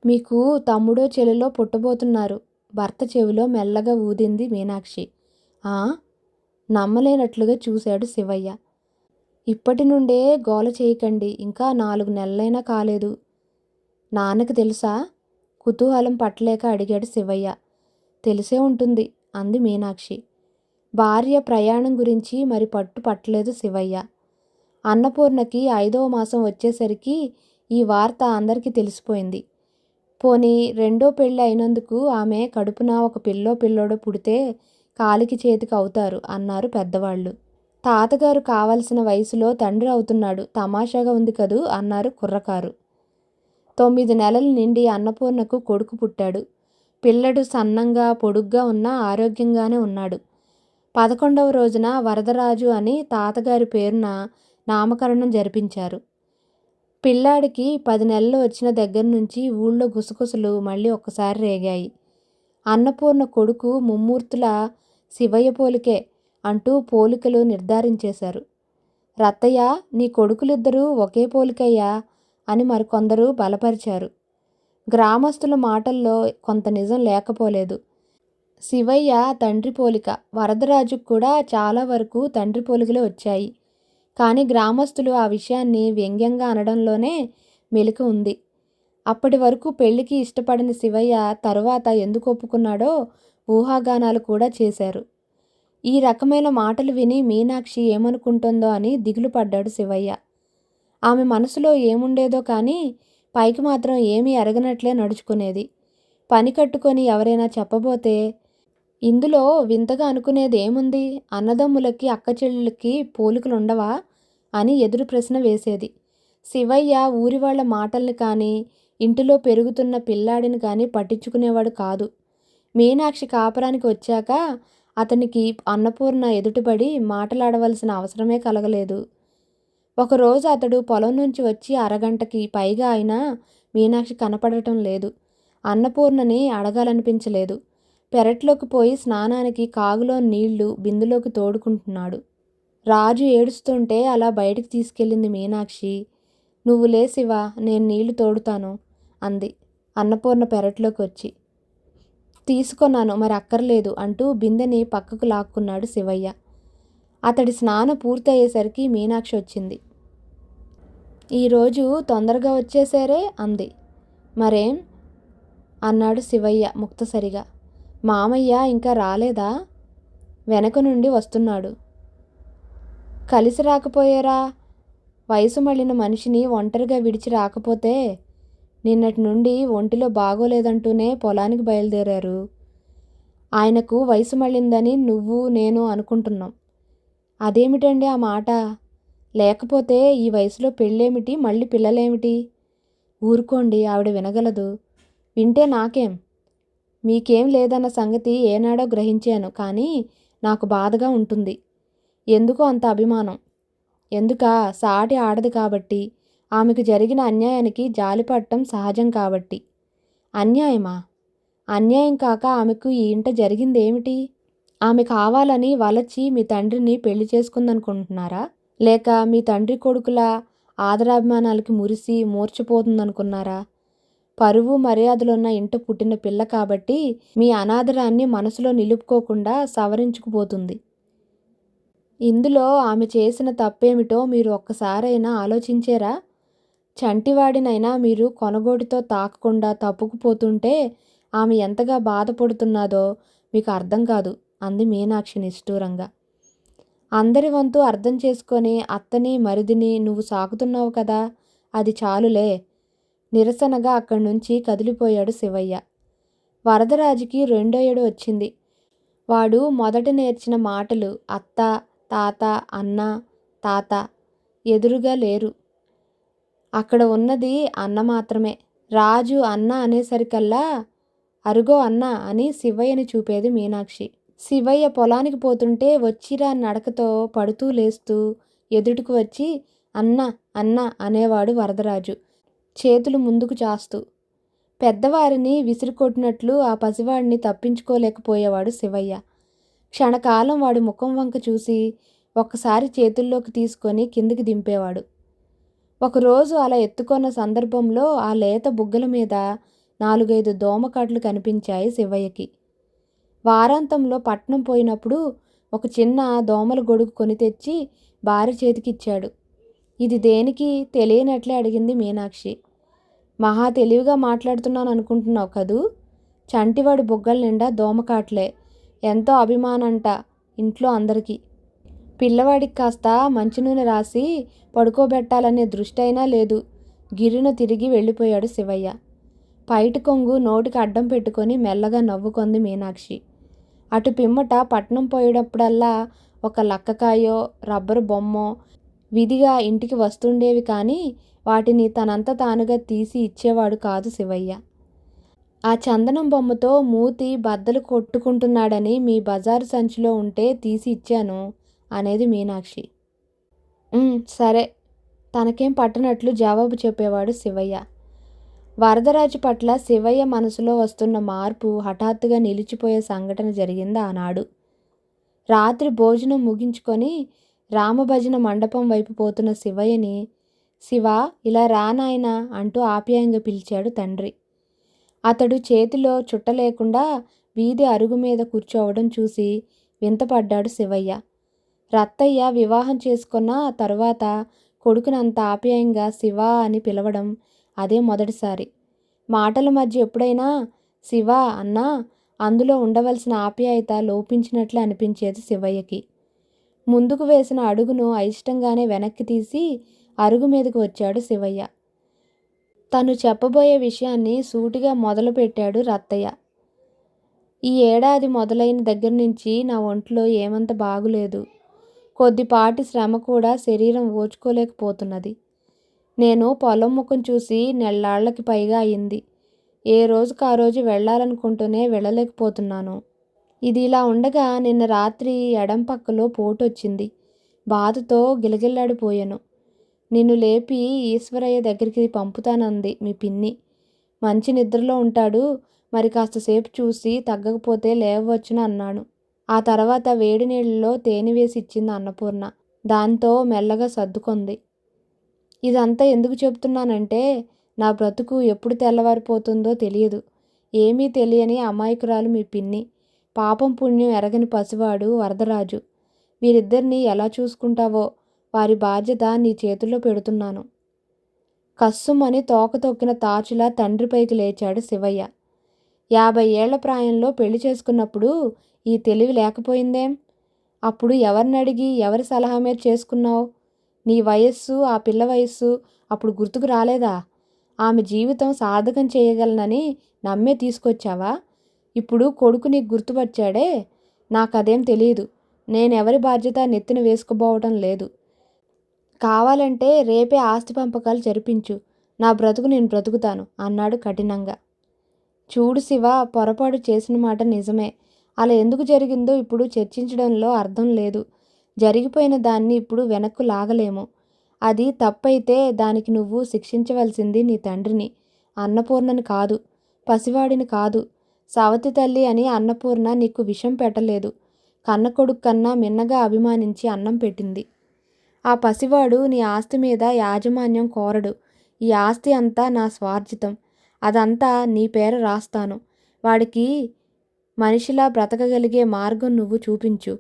మీకు తమ్ముడో చెల్లెలో పుట్టబోతున్నారు. భర్త చెవిలో మెల్లగా ఊదింది మీనాక్షి. ఆ? నమ్మలేనట్లుగా చూశాడు శివయ్య. ఇప్పటి నుండే గోల చేయకండి. ఇంకా 4 నెలలైనా కాలేదు. నాన్నకి తెలుసా? కుతూహలం పట్టలేక అడిగాడు శివయ్య. తెలిసే ఉంటుంది అంది మీనాక్షి. భార్య ప్రయాణం గురించి మరి పట్టు పట్టలేదు శివయ్య. అన్నపూర్ణకి 5వ మాసం వచ్చేసరికి ఈ వార్త అందరికీ తెలిసిపోయింది. పోనీ రెండో పెళ్ళి అయినందుకు ఆమె కడుపున ఒక పిల్లోడో పుడితే కాలికి చేతికి అవుతారు అన్నారు పెద్దవాళ్ళు. తాతగారు కావలసిన వయసులో తండ్రి అవుతున్నాడు, తమాషాగా ఉంది కదూ అన్నారు కుర్రకారు. 9 నెలలు నిండి అన్నపూర్ణకు కొడుకు పుట్టాడు. పిల్లడు సన్నంగా పొడుగ్గా ఉన్నా ఆరోగ్యంగానే ఉన్నాడు. 11వ రోజున వరదరాజు అని తాతగారి పేరున నామకరణం జరిపించారు. పిల్లాడికి 10 నెలలు వచ్చిన దగ్గర నుంచి ఊళ్ళో గుసగుసలు మళ్ళీ ఒక్కసారి రేగాయి. అన్నపూర్ణ కొడుకు ముమ్మూర్తుల శివయ్య పోలికే అంటూ పోలికలు నిర్ధారించేశారు. రత్తయ్య, నీ కొడుకులిద్దరూ ఒకే పోలికయ్యా అని మరికొందరు బలపరిచారు. గ్రామస్తుల మాటల్లో కొంత నిజం లేకపోలేదు. శివయ్య తండ్రి పోలిక, వరదరాజుకు కూడా చాలా వరకు తండ్రి పోలికలే వచ్చాయి. కానీ గ్రామస్తులు ఆ విషయాన్ని వ్యంగ్యంగా అనడంలోనే మెలిక ఉంది. అప్పటి వరకు పెళ్లికి ఇష్టపడని శివయ్య తరువాత ఎందుకు ఒప్పుకున్నాడో ఊహాగానాలు కూడా చేశారు. ఈ రకమైన మాటలు విని మీనాక్షి ఏమనుకుంటుందో అని దిగులు పడ్డాడు శివయ్య. ఆమె మనసులో ఏముండేదో కానీ పైకి మాత్రం ఏమీ ఎరగనట్లే నడుచుకునేది. పని కట్టుకొని ఎవరైనా చెప్పబోతే, ఇందులో వింతగా అనుకునేది ఏముంది, అన్నదమ్ములకి అక్కచెల్లెళ్ళకి పోలికలుండవా అని ఎదురు ప్రశ్న వేసేది. శివయ్య ఊరివాళ్ల మాటల్ని కానీ ఇంటిలో పెరుగుతున్న పిల్లాడిని కానీ పట్టించుకునేవాడు కాదు. మీనాక్షి కాపురానికి వచ్చాక అతనికి అన్నపూర్ణ ఎదుటపడి మాటలాడవలసిన అవసరమే కలగలేదు. ఒకరోజు అతడు పొలం నుంచి వచ్చి అరగంటకి పైగా అయినా మీనాక్షి కనపడటం లేదు. అన్నపూర్ణని అడగాలనిపించలేదు. పెరట్లోకి పోయి స్నానానికి కాగులో నీళ్లు బిందులోకి తోడుకుంటున్నాడు. రాజు ఏడుస్తుంటే అలా బయటికి తీసుకెళ్ళింది మీనాక్షి. నువ్వు లే శివా, నేను నీళ్లు తోడుతాను అంది అన్నపూర్ణ పెరట్లోకి వచ్చి. తీసుకొన్నాను, మరి అక్కర్లేదు అంటూ బిందెని పక్కకు లాక్కున్నాడు శివయ్య. అతడి స్నానం పూర్తయ్యేసరికి మీనాక్షి వచ్చింది. ఈరోజు తొందరగా వచ్చేశారే అంది. మరేం అన్నాడు శివయ్య ముక్తసరిగా. మామయ్య ఇంకా రాలేదా? వెనక నుండి వస్తున్నాడు. కలిసి రాకపోయారా? వయసు మళ్ళిన మనిషిని ఒంటరిగా విడిచి రాకపోతే? నిన్నటి నుండి ఒంటిలో బాగోలేదంటూనే పొలానికి బయలుదేరారు. ఆయనకు వయసు మళ్ళిందని నువ్వు నేను అనుకుంటున్నాం. అదేమిటండి ఆ మాట? లేకపోతే ఈ వయసులో పెళ్ళేమిటి, మళ్ళీ పిల్లలేమిటి? ఊరుకోండి, ఆవిడ వినగలదు. వింటే నాకేం? మీకేం లేదన్న సంగతి ఏనాడో గ్రహించాను, కానీ నాకు బాధగా ఉంటుంది. ఎందుకో అంత అభిమానం? ఎందుకా? సాటి ఆడది కాబట్టి, ఆమెకు జరిగిన అన్యాయానికి జాలిపడటం సహజం కాబట్టి. అన్యాయమా? అన్యాయం కాక ఆమెకు ఈ ఇంట జరిగిందేమిటి? ఆమె కావాలని వలచి మీ తండ్రిని పెళ్లి చేసుకుందనుకుంటున్నారా? లేక మీ తండ్రి కొడుకుల ఆదరాభిమానాలకి మురిసి మూర్ఛపోతుందనుకున్నారా? పరువు మర్యాదలున్న ఇంట పుట్టిన పిల్ల కాబట్టి మీ అనాదరాన్ని మనసులో నిలుపుకోకుండా సవరించుకుపోతుంది. ఇందులో ఆమె చేసిన తప్పేమిటో మీరు ఒక్కసారైనా ఆలోచించారా? చంటివాడినైనా మీరు కొనగోటితో తాకకుండా తప్పుకుపోతుంటే ఆమె ఎంతగా బాధపడుతున్నాదో మీకు అర్థం కాదు అంది మీనాక్షి నిష్ఠూరంగా. అందరి వంతు అర్థం చేసుకొని అత్తని మరిదిని నువ్వు సాకుతున్నావు కదా, అది చాలులే. నిరసనగా అక్కడి నుంచి కదిలిపోయాడు శివయ్య. వరదరాజుకి 2వ ఏడు వచ్చింది. వాడు మొదట నేర్చిన మాటలు అత్త, తాత, అన్న, తాత ఎదురుగా లేరు. అక్కడ ఉన్నది అన్న మాత్రమే. రాజు అన్న అనేసరికల్లా అరుగో అన్న అని శివయ్యని చూపేది మీనాక్షి. శివయ్య పొలానికి పోతుంటే వచ్చిరా నడకతో పడుతూ లేస్తూ ఎదుటికి వచ్చి అన్న అన్న అనేవాడు వరదరాజు, చేతులు ముందుకు చాస్తూ. పెద్దవారిని విసిరికొట్టినట్లు ఆ పసివాడిని తప్పించుకోలేకపోయేవాడు శివయ్య. క్షణకాలం వాడి ముఖం వంక చూసి ఒక్కసారి చేతుల్లోకి తీసుకొని కిందికి దింపేవాడు. ఒకరోజు అలా ఎత్తుకొన్న సందర్భంలో ఆ లేత బుగ్గల మీద 4-5 దోమకాట్లు కనిపించాయి శివయ్యకి. వారాంతంలో పట్నం పోయినప్పుడు ఒక చిన్న దోమల గొడుగు కొని తెచ్చి భార్య చేతికిచ్చాడు. ఇది దేనికి తెలియనట్లే అడిగింది మీనాక్షి. మహా తెలివిగా మాట్లాడుతున్నాను అనుకుంటున్నావు కదూ? చంటివాడి బుగ్గల నిండా దోమకాట్లే. ఎంతో అభిమానంట ఇంట్లో అందరికీ. పిల్లవాడికి కాస్త మంచినూనె రాసి పడుకోబెట్టాలనే దృష్టి అయినా లేదు. గిర్రున తిరిగి వెళ్ళిపోయాడు శివయ్య. పైటి కొంగు నోటికి అడ్డం పెట్టుకొని మెల్లగా నవ్వుకొంది మీనాక్షి. అటు పిమ్మట పట్నం పోయేటప్పుడల్లా ఒక లక్కకాయో రబ్బరు బొమ్మో విధిగా ఇంటికి వస్తుండేవి కానీ వాటిని తనంత తానుగా తీసి ఇచ్చేవాడు కాదు శివయ్య. ఆ చందనం బొమ్మతో మూతి బద్దలు కొట్టుకుంటున్నాడని మీ బజారు సంచిలో ఉంటే తీసి ఇచ్చాను అనేది మీనాక్షి. సరే తనకేం పట్టనట్లు జవాబు చెప్పేవాడు శివయ్య. వరదరాజు పట్ల శివయ్య మనసులో వస్తున్న మార్పు హఠాత్తుగా నిలిచిపోయే సంఘటన జరిగింది ఆనాడు. రాత్రి భోజనం ముగించుకొని రామభజన మండపం వైపు పోతున్న శివయ్యని, శివా ఇలా రా నాయనా అంటూ ఆప్యాయంగా పిలిచాడు తండ్రి. అతడు చేతిలో చుట్ట లేకుండా వీధి అరుగు మీద కూర్చోవడం చూసి వింతపడ్డాడు శివయ్య. రత్తయ్య వివాహం చేసుకున్న తరువాత కొడుకునంత ఆప్యాయంగా శివా అని పిలవడం అదే మొదటిసారి. మాటల మధ్య ఎప్పుడైనా శివా అన్నా అందులో ఉండవలసిన ఆప్యాయత లోపించినట్లే అనిపించేది శివయ్యకి. ముందుకు వేసిన అడుగును అయిష్టంగానే వెనక్కి తీసి అరుగు మీదకు వచ్చాడు శివయ్య. తను చెప్పబోయే విషయాన్ని సూటిగా మొదలుపెట్టాడు రత్తయ్య. ఈ ఏడాది మొదలైన దగ్గర నుంచి నా ఒంట్లో ఏమంత బాగులేదు. కొద్దిపాటి శ్రమ కూడా శరీరం ఓర్చుకోలేకపోతున్నది. నేను పొలం ముఖం చూసి నెల్లాళ్లకి పైగా అయింది. ఏ రోజుకు ఆ రోజు వెళ్ళాలనుకుంటూనే వెళ్ళలేకపోతున్నాను. ఇది ఇలా ఉండగా నిన్న రాత్రి ఎడం పక్కలో పోటొచ్చింది. బాధతో గిలగిల్లాడిపోయాను. నిన్ను లేపి ఈశ్వరయ్య దగ్గరికి పంపుతానంది మీ పిన్ని. మంచి నిద్రలో ఉంటాడు, మరి కాస్తసేపు చూసి తగ్గకపోతే లేవవచ్చున అన్నాను. ఆ తర్వాత వేడి నీళ్ళలో తేనె వేసి ఇచ్చింది అన్నపూర్ణ. దాంతో మెల్లగా సర్దుకొంది. ఇదంతా ఎందుకు చెప్తున్నానంటే నా బ్రతుకు ఎప్పుడు తెల్లవారిపోతుందో తెలియదు. ఏమీ తెలియని అమాయకురాలు మీ పిన్ని. పాపం పుణ్యం ఎరగని పసివాడు వరదరాజు. వీరిద్దరినీ ఎలా చూసుకుంటావో వారి బాధ్యత నీ చేతుల్లో పెడుతున్నాను. కస్సుమని తోక తొక్కిన తాచులా తండ్రిపైకి లేచాడు శివయ్య. 50 ఏళ్ల ప్రాయంలో పెళ్లి చేసుకున్నప్పుడు ఈ తెలివి లేకపోయిందేం? అప్పుడు ఎవరినడిగి ఎవరి సలహా మీద చేసుకున్నావు? నీ వయస్సు ఆ పిల్ల వయస్సు అప్పుడు గుర్తుకు రాలేదా? ఆమె జీవితం సార్థకం చేయగలనని నమ్మే తీసుకొచ్చావా? ఇప్పుడు కొడుకు నీకు గుర్తుపచ్చాడే, నాకదేం తెలియదు. నేనెవరి బాధ్యత నెత్తిన వేసుకోబోవటం లేదు. కావాలంటే రేపే ఆస్తి పంపకాలు జరిపించు. నా బ్రతుకు నేను బ్రతుకుతాను అన్నాడు కఠినంగా. చూడు శివ, పొరపాటు చేసిన మాట నిజమే. అలా ఎందుకు జరిగిందో ఇప్పుడు చర్చించడంలో అర్థం లేదు. జరిగిపోయిన దాన్ని ఇప్పుడు వెనక్కు లాగలేము. అది తప్పైతే దానికి నువ్వు శిక్షించవలసింది నీ తండ్రిని, అన్నపూర్ణని కాదు, పసివాడిని కాదు. సవతి తల్లి అని అన్నపూర్ణ నీకు విషం పెట్టలేదు. కన్న కొడుకు కన్నా మిన్నగా అభిమానించి అన్నం పెట్టింది. ఆ పసివాడు నీ ఆస్తి మీద యాజమాన్యం కోరడు. ఈ ఆస్తి అంతా నా స్వార్జితం. అదంతా నీ పేర రాస్తాను. వాడికి మనిషిలా బ్రతకగలిగే మార్గం నువ్వు చూపించు.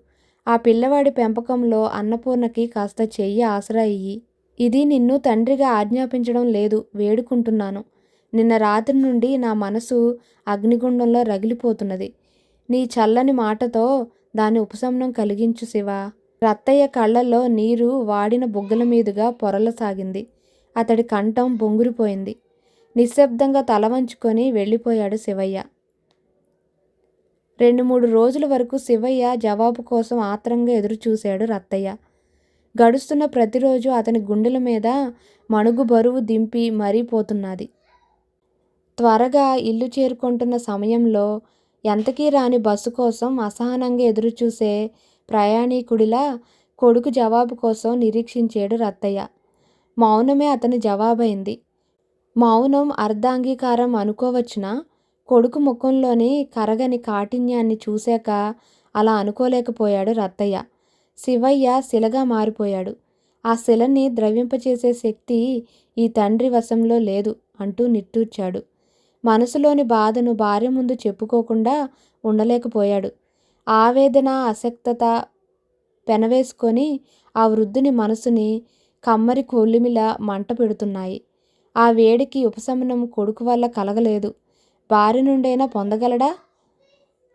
ఆ పిల్లవాడి పెంపకంలో అన్నపూర్ణకి కాస్త చెయ్యి ఆసరా ఇయ్యి. ఇది నిన్ను తండ్రిగా ఆజ్ఞాపించడం లేదు, వేడుకుంటున్నాను. నిన్న రాత్రి నుండి నా మనసు అగ్నిగుండంలో రగిలిపోతున్నది. నీ చల్లని మాటతో దాని ఉపశమనం కలిగించు శివా. రత్తయ్య కళ్ళల్లో నీరు వాడిన బుగ్గల మీదుగా పొరలసాగింది. అతడి కంఠం బొంగురిపోయింది. నిశ్శబ్దంగా తల వంచుకొని వెళ్ళిపోయాడు శివయ్య. 2-3 రోజుల వరకు శివయ్య జవాబు కోసం ఆత్రంగా ఎదురుచూశాడు రత్తయ్య. గడుస్తున్న ప్రతిరోజు అతని గుండెల మీద మణుగు బరువు దింపి మరీ పోతున్నది. త్వరగా ఇల్లు చేరుకుంటున్న సమయంలో ఎంతకీ రాని బస్సు కోసం అసహనంగా ఎదురుచూసే ప్రయాణీకుడిలా కొడుకు జవాబు కోసం నిరీక్షించాడు రత్తయ్య. మౌనమే అతని జవాబైంది. మౌనం అర్ధాంగీకారం అనుకోవచ్చునా? కొడుకు ముఖంలోని కరగని కాఠిన్యాన్ని చూశాక అలా అనుకోలేకపోయాడు రత్తయ్య. శివయ్య శిలగా మారిపోయాడు. ఆ శిలని ద్రవింపచేసే శక్తి ఈ తండ్రి వశంలో లేదు అంటూ నిట్టూర్చాడు. మనసులోని బాధను భార్య ముందు చెప్పుకోకుండా ఉండలేకపోయాడు. ఆవేదన, అసక్తత పెనవేసుకొని ఆ వృద్ధుని మనసుని కమ్మరి కొలిమిలా మంట పెడుతున్నాయి. ఆ వేడికి ఉపశమనం కొడుకు వల్ల కలగలేదు. భార్య నుండైనా పొందగలడా?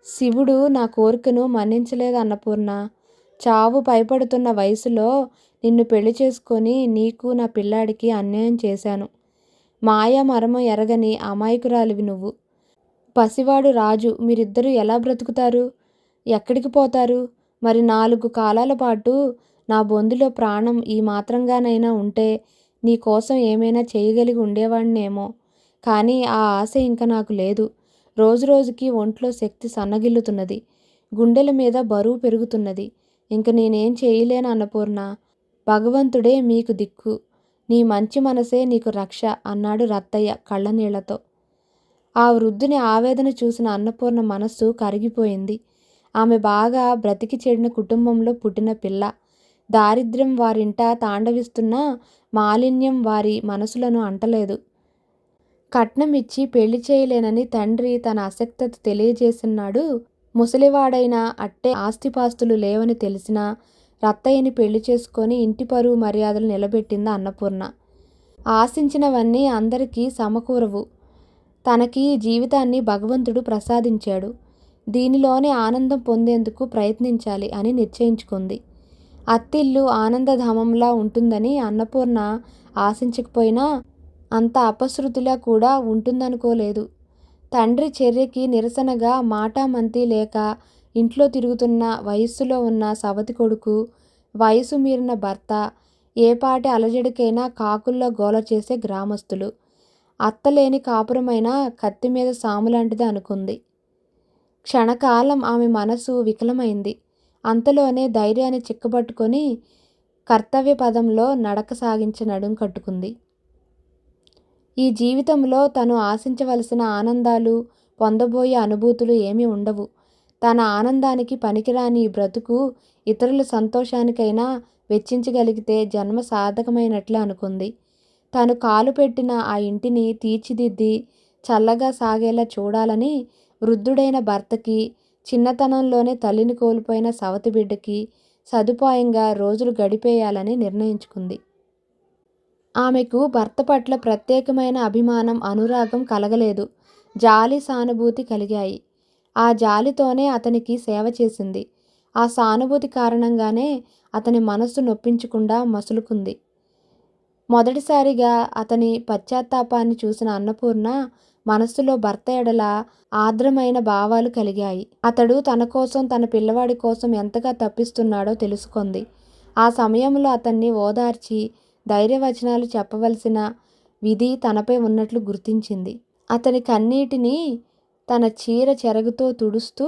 శివుడు నా కోరికను మన్నించలేదు అన్నపూర్ణ. చావు భయపడుతున్న వయసులో నిన్ను పెళ్లి చేసుకొని నీకు నా పిల్లాడికి అన్యాయం చేశాను. మాయా మర్మం ఎరగని అమాయకురాలివి నువ్వు. పసివాడు రాజు. మీరిద్దరూ ఎలా బ్రతుకుతారు? ఎక్కడికి పోతారు? మరి 4 కాలాల పాటు నా బొందులో ప్రాణం ఈ మాత్రంగానైనా ఉంటే నీ కోసం ఏమైనా చేయగలిగి ఉండేవాణ్ణేమో. కానీ ఆ ఆశ ఇంక నాకు లేదు. రోజురోజుకి ఒంట్లో శక్తి సన్నగిల్లుతున్నది. గుండెల మీద బరువు పెరుగుతున్నది. ఇంక నేనేం చేయలేను అన్నపూర్ణ. భగవంతుడే మీకు దిక్కు. నీ మంచి మనసే నీకు రక్ష అన్నాడు రత్తయ్య కళ్ళనీళ్లతో. ఆ వృద్ధుని ఆవేదన చూసిన అన్నపూర్ణ మనస్సు కరిగిపోయింది. ఆమె బాగా బ్రతికి చెడిన కుటుంబంలో పుట్టిన పిల్ల. దారిద్ర్యం వారింట తాండవిస్తున్నా మాలిన్యం వారి మనసులను అంటలేదు. కట్నం ఇచ్చి పెళ్లి చేయలేనని తండ్రి తన అసక్తత తెలియజేసినాడు. ముసలివాడైనా అట్టే ఆస్తిపాస్తులు లేవని తెలిసినా రత్తయ్యని పెళ్లి చేసుకొని ఇంటి పరువు మర్యాదలు నిలబెట్టింది అన్నపూర్ణ. ఆశించినవన్నీ అందరికీ సమకూరవు. తనకి జీవితాన్ని భగవంతుడు ప్రసాదించాడు. దీనిలోనే ఆనందం పొందేందుకు ప్రయత్నించాలి అని నిశ్చయించుకుంది. అత్తిల్లు ఆనందధామంలా ఉంటుందని అన్నపూర్ణ ఆశించకపోయినా అంత అపశృతిలా కూడా ఉంటుందనుకోలేదు. తండ్రి చర్యకి నిరసనగా మాటామంతి లేక ఇంట్లో తిరుగుతున్న వయస్సులో ఉన్న సవతి కొడుకు, వయసు మీరిన భర్త, ఏపాటి అలజడికైనా కాకుల్లో గోల చేసే గ్రామస్తులు. అత్తలేని కాపురమైన కత్తిమీద సాములాంటిది అనుకుంది. క్షణకాలం ఆమె మనసు వికలమైంది. అంతలోనే ధైర్యాన్ని చిక్కబట్టుకొని కర్తవ్య పదంలో నడక సాగించి నడుం కట్టుకుంది. ఈ జీవితంలో తను ఆశించవలసిన ఆనందాలు, పొందబోయే అనుభూతులు ఏమీ ఉండవు. తన ఆనందానికి పనికిరాని ఈ బ్రతుకు ఇతరుల సంతోషానికైనా వెచ్చించగలిగితే జన్మ సార్థకమైనట్లే అనుకుంది. తను కాలు పెట్టిన ఆ ఇంటిని తీర్చిదిద్ది చల్లగా సాగేలా చూడాలని వృద్ధుడైన భర్తకి, చిన్నతనంలోనే తల్లిని కోల్పోయిన సవతి బిడ్డకి సదుపాయంగా రోజులు గడిపేయాలని నిర్ణయించుకుంది. ఆమెకు భర్త పట్ల ప్రత్యేకమైన అభిమానం, అనురాగం కలగలేదు. జాలి, సానుభూతి కలిగాయి. ఆ జాలితోనే అతనికి సేవ చేసింది. ఆ సానుభూతి కారణంగానే అతని మనస్సు నొప్పించకుండా మసులుకుంది. మొదటిసారిగా అతని పశ్చాత్తాపాన్ని చూసిన అన్నపూర్ణ మనస్సులో భర్త ఎడల ఆర్ద్రమైన భావాలు కలిగాయి. అతడు తన కోసం, తన పిల్లవాడి కోసం ఎంతగా తప్పిస్తున్నాడో తెలుసుకుంది. ఆ సమయంలో అతన్ని ఓదార్చి ధైర్యవచనాలు చెప్పవలసిన విధి తనపై ఉన్నట్లు గుర్తించింది. అతని కన్నీటిని తన చీర చెరగుతో తుడుస్తూ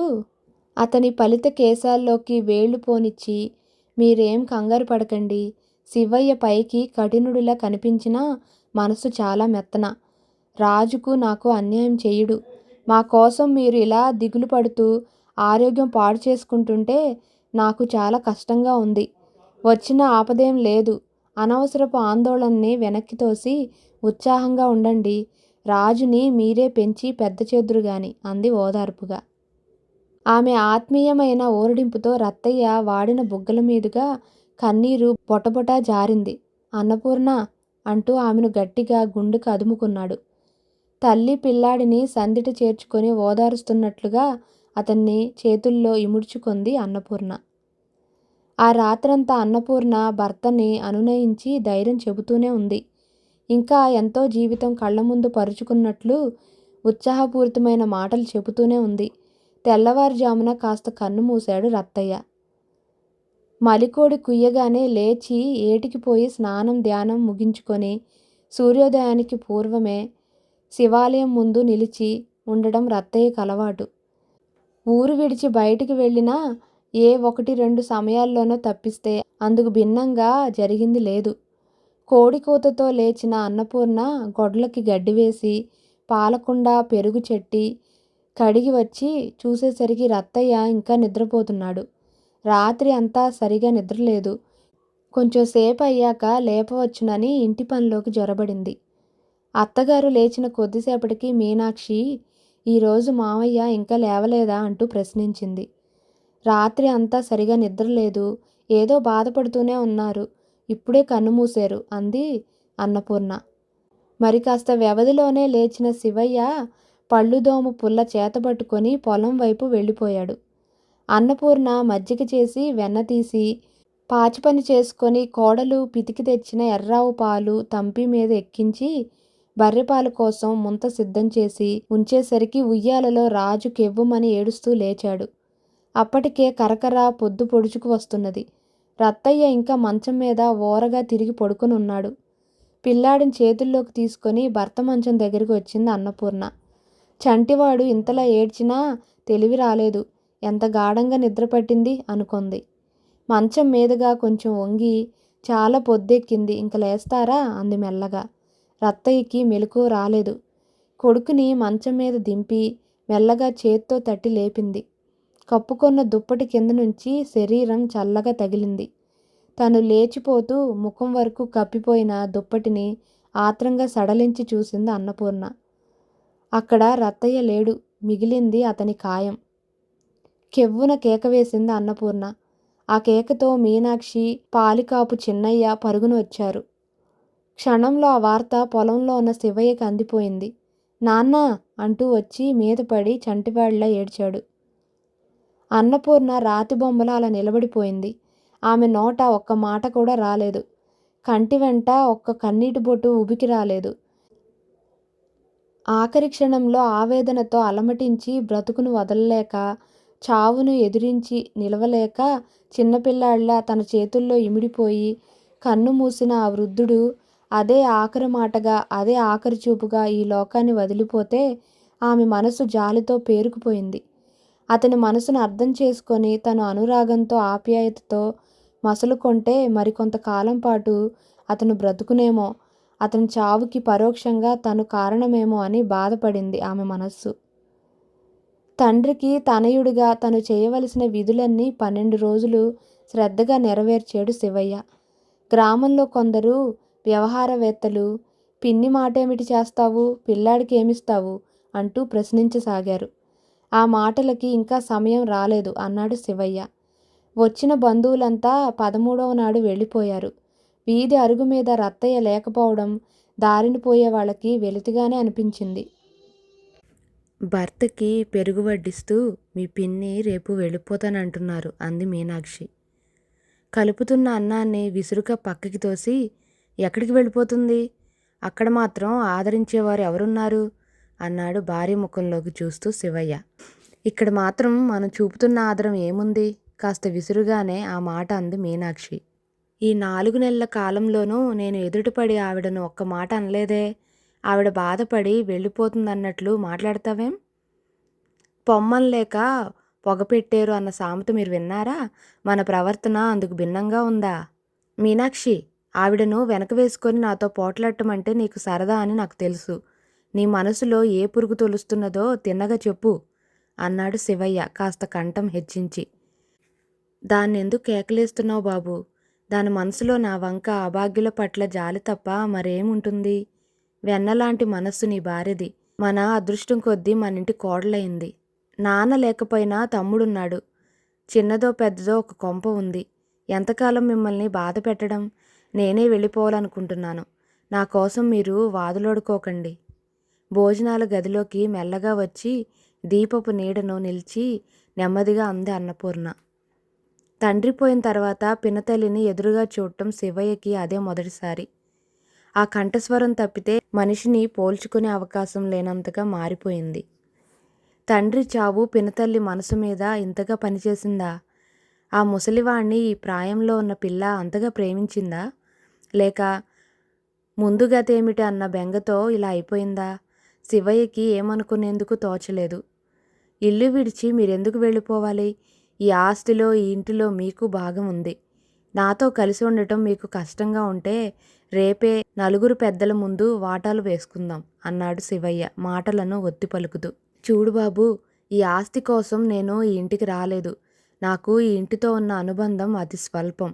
అతని పలిత కేశాల్లోకి వేళ్లు పోనిచ్చి, మీరేం కంగారు పడకండి. శివయ్య పైకి కఠినుడిలా కనిపించినా మనసు చాలా మెత్తన. రాజుకు నాకు అన్యాయం చెయ్యడు. మా కోసం మీరు ఇలా దిగులు పడుతూ ఆరోగ్యం పాడు చేసుకుంటుంటే నాకు చాలా కష్టంగా ఉంది. వచ్చిన ఆపదేం లేదు. అనవసరపు ఆందోళనని వెనక్కి తోసి ఉత్సాహంగా ఉండండి. రాజుని మీరే పెంచి పెద్ద చేద్దురుగాని అంది ఓదార్పుగా. ఆమె ఆత్మీయమైన ఓరడింపుతో రత్తయ్య వాడిన బుగ్గల మీదుగా కన్నీరు బొటబొటా జారింది. అన్నపూర్ణ అంటూ ఆమెను గట్టిగా గుండెకు అదుముకున్నాడు. తల్లి పిల్లాడిని సందిట చేర్చుకొని ఓదారుస్తున్నట్లుగా అతన్ని చేతుల్లో ఇముడ్చుకుంది అన్నపూర్ణ. ఆ రాత్రంతా అన్నపూర్ణ భర్తని అనునయించి ధైర్యం చెబుతూనే ఉంది. ఇంకా ఎంతో జీవితం కళ్ళ ముందు పరుచుకున్నట్లు ఉత్సాహపూరితమైన మాటలు చెబుతూనే ఉంది. తెల్లవారుజామున కాస్త కన్ను మూశాడు రత్తయ్య. మలికోడి కుయ్యగానే లేచి ఏటికి పోయి స్నానం ధ్యానం ముగించుకొని సూర్యోదయానికి పూర్వమే శివాలయం ముందు నిలిచి ఉండడం రత్తయ్యకు అలవాటు. ఊరు విడిచి బయటికి వెళ్ళినా ఏ 1-2 సమయాల్లోనో తప్పిస్తే అందుకు భిన్నంగా జరిగింది లేదు. కోడికూతతో లేచిన అన్నపూర్ణ గొడ్లకి గడ్డివేసి పాలకుండ పెరుగు చెట్టి కడిగి వచ్చి చూసేసరికి రత్తయ్య ఇంకా నిద్రపోతున్నాడు. రాత్రి అంతా సరిగా నిద్రలేదు. కొంచెం సేపు అయ్యాక లేపవచ్చునని ఇంటి పనిలోకి జొరబడింది. అత్తగారు లేచిన కొద్దిసేపటికి మీనాక్షి, ఈరోజు మావయ్య ఇంకా లేవలేదా అంటూ ప్రశ్నించింది. రాత్రి అంతా సరిగా నిద్రలేదు, ఏదో బాధపడుతూనే ఉన్నారు, ఇప్పుడే కన్నుమూశారు అంది అన్నపూర్ణ. మరి కాస్త వ్యవధిలోనే లేచిన శివయ్య పళ్ళుదోమ పుల్ల చేతబట్టుకొని పొలం వైపు వెళ్ళిపోయాడు. అన్నపూర్ణ మజ్జిగ చేసి వెన్న తీసి పాచిపని చేసుకొని కోడలు పితికి తెచ్చిన ఎర్రావు పాలు తంపి మీద ఎక్కించి బర్రెపాల కోసం ముంత సిద్ధం చేసి ఉంచేసరికి ఉయ్యాలలో రాజు కెవ్వుమని ఏడుస్తూ లేచాడు. అప్పటికే కరకర పొద్దు పొడుచుకు వస్తున్నది. రత్తయ్య ఇంకా మంచం మీద ఓరగా తిరిగి పడుకునున్నాడు. పిల్లాడిని చేతుల్లోకి తీసుకొని భర్త మంచం దగ్గరికి వచ్చింది అన్నపూర్ణ. చంటివాడు ఇంతలా ఏడ్చినా తెలివి రాలేదు. ఎంత గాఢంగా నిద్రపట్టింది అనుకుంది. మంచం మీదుగా కొంచెం వంగి, చాలా పొద్దెక్కింది, ఇంక లేస్తారా అంది మెల్లగా. రత్తయ్యకి మెలకువ రాలేదు. కొడుకుని మంచం మీద దింపి మెల్లగా చేత్తో తట్టి లేపింది. కప్పుకొన్న దుప్పటి కింద నుంచి శరీరం చల్లగా తగిలింది. తను లేచిపోతూ ముఖం వరకు కప్పిపోయిన దుప్పటిని ఆత్రంగా సడలించి చూసింది అన్నపూర్ణ. అక్కడ రత్తయ్య లేడు, మిగిలింది అతని కాయం. కెవ్వున కేక వేసింది అన్నపూర్ణ. ఆ కేకతో మీనాక్షి, పాలికాపు చిన్నయ్య పరుగున వచ్చారు. క్షణంలో ఆ వార్త పొలంలో ఉన్న శివయ్యకి అందిపోయింది. నాన్నా అంటూ వచ్చి మీద పడి చంటివాడిలా ఏడ్చాడు. అన్నపూర్ణ రాతి బొమ్మలా అలా నిలబడిపోయింది. ఆమె నోట ఒక్క మాట కూడా రాలేదు. కంటి వెంట ఒక్క కన్నీటి బొట్టు ఉబికి రాలేదు. ఆఖరి క్షణంలో ఆవేదనతో అలమటించి బ్రతుకును వదలలేక, చావును ఎదిరించి నిలవలేక చిన్నపిల్లాడిలా తన చేతుల్లో ఇమిడిపోయి కన్ను మూసిన ఆ వృద్ధుడు అదే ఆఖరి మాటగా, అదే ఆఖరి చూపుగా ఈ లోకాన్ని వదిలిపోతే ఆమె మనసు జాలితో పేరుకుపోయింది. అతని మనసును అర్థం చేసుకొని తను అనురాగంతో ఆప్యాయతతో మసలుకొంటే మరికొంతకాలం పాటు అతను బ్రతుకునేమో, అతని చావుకి పరోక్షంగా తను కారణమేమో అని బాధపడింది ఆమె మనస్సు. తండ్రికి తనయుడిగా తను చేయవలసిన విధులన్నీ 12 రోజులు శ్రద్ధగా నెరవేర్చాడు శివయ్య. గ్రామంలో కొందరు వ్యవహారవేత్తలు పిన్ని మాటేమిటి చేస్తావు, పిల్లాడికి ఏమిస్తావు అంటూ ప్రశ్నించసాగారు. ఆ మాటలకి ఇంకా సమయం రాలేదు అన్నాడు శివయ్య. వచ్చిన బంధువులంతా 13వ నాడు వెళ్ళిపోయారు. వీధి అరుగు మీద రత్తయ్య లేకపోవడం దారిని పోయే వాళ్ళకి వెలితిగానే అనిపించింది. భర్తకి పెరుగు వడ్డిస్తూ, మీ పిన్ని రేపు వెళ్ళిపోతానంటున్నారు అంది మీనాక్షి. కలుపుతున్న అన్నాన్ని విసురుగా పక్కకి తోసి, ఎక్కడికి వెళ్ళిపోతుంది, అక్కడ మాత్రం ఆదరించేవారు ఎవరున్నారు అన్నాడు భార్య ముఖంలోకి చూస్తూ శివయ్య. ఇక్కడ మాత్రం మనం చూపుతున్న ఆదరం ఏముంది, కాస్త విసురుగానే ఆ మాట అంది మీనాక్షి. ఈ 4 నెలల కాలంలోనూ నేను ఎదుటపడి ఆవిడను ఒక్క మాట అనలేదే, ఆవిడ బాధపడి వెళ్ళిపోతుందన్నట్లు మాట్లాడతావేం? పొమ్మనలేక పొగ పెట్టారు అన్న సామెత మీరు విన్నారా? మన ప్రవర్తన అందుకు భిన్నంగా ఉందా? మీనాక్షి, ఆవిడను వెనక వేసుకొని నాతో పోట్లాడటమంటే నీకు సరదా అని నాకు తెలుసు. నీ మనసులో ఏ పురుగు తొలుస్తున్నదో తిన్నగా చెప్పు అన్నాడు శివయ్య కాస్త కంఠం హెచ్చించి. దాన్నెందుకు కేకలేస్తున్నావు బాబు? దాని మనసులో నా వంక అభాగ్యుల పట్ల జాలి తప్ప మరేముంటుంది? వెన్నలాంటి మనస్సు నీ భార్యది. మన అదృష్టం కొద్దీ మన ఇంటి కోడలయింది. నాన్న లేకపోయినా తమ్ముడున్నాడు. చిన్నదో పెద్దదో ఒక కొంప ఉంది. ఎంతకాలం మిమ్మల్ని బాధ పెట్టడం? నేనే వెళ్ళిపోవాలనుకుంటున్నాను. నా కోసం మీరు వాదులాడుకోకండి. భోజనాల గదిలోకి మెల్లగా వచ్చి దీపపు నీడను నిలిచి నెమ్మదిగా అంది అన్నపూర్ణ. తండ్రి పోయిన తర్వాత పినతల్లిని ఎదురుగా చూడటం శివయ్యకి అదే మొదటిసారి. ఆ కంఠస్వరం తప్పితే మనిషిని పోల్చుకునే అవకాశం లేనంతగా మారిపోయింది. తండ్రి చావు పినతల్లి మనసు మీద ఇంతగా పనిచేసిందా? ఆ ముసలివాణ్ణి ఈ ప్రాయంలో ఉన్న పిల్ల అంతగా ప్రేమించిందా? లేక ముందు గతేమిటి అన్న బెంగతో ఇలా అయిపోయిందా? శివయ్యకి ఏమనుకునేందుకు తోచలేదు. ఇల్లు విడిచి మీరెందుకు వెళ్ళిపోవాలి? ఈ ఆస్తిలో, ఈ ఇంటిలో మీకు భాగం ఉంది. నాతో కలిసి ఉండటం మీకు కష్టంగా ఉంటే రేపే నలుగురు పెద్దల ముందు వాటాలు వేసుకుందాం అన్నాడు శివయ్య మాటలను ఒత్తి పలుకుతూ. చూడు బాబు, ఈ ఆస్తి కోసం నేను ఈ ఇంటికి రాలేదు. నాకు ఈ ఇంటితో ఉన్న అనుబంధం అతి స్వల్పం.